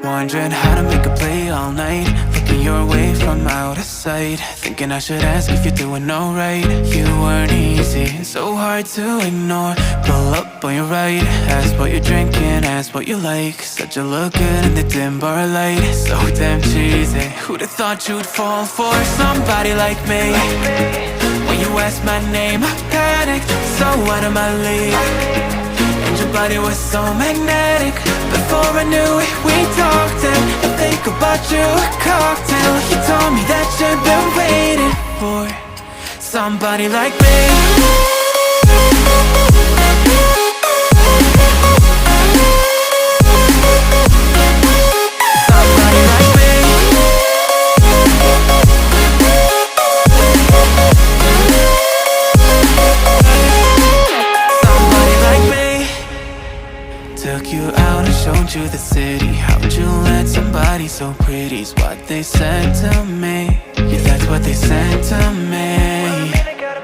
Wondering how to make a play all night, looking your way from out of sight, thinking I should ask if you're doing alright. You weren't easy, so hard to ignore. Pull up on your right, ask what you're drinking, ask what you like. Said you look good in the dim bar light, so damn cheesy. Who'd have thought you'd fall for somebody like me? When you asked my name, I panicked, so out of my league. And your body was so magnetic. Before I knew it, we talked, and I think about you, a cocktail. You told me that you've been waiting for somebody like me. Took you out and showed you the city. How'd you let somebody so pretty's what they said to me? Yeah, that's what they said to me.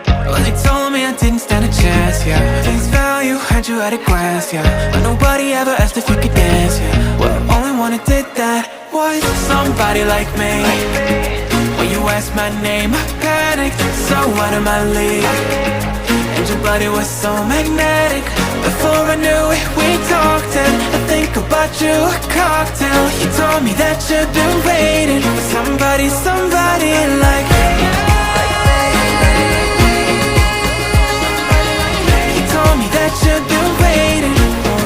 Well, they told me I didn't stand a chance, yeah. Face value, had you at a glance, yeah. But nobody ever asked if you could dance, yeah. Well, only one who did that was somebody like me. When you asked my name, I panicked, so out of my league. And your body was so magnetic. Before I knew it, we talked, and I think about you, a cocktail. You told me that you've been waiting for somebody, somebody like me. You told me that you've been waiting for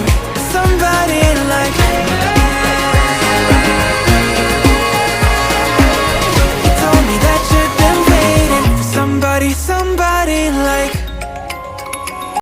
somebody like me. You told me that you've been waiting for somebody, somebody like me.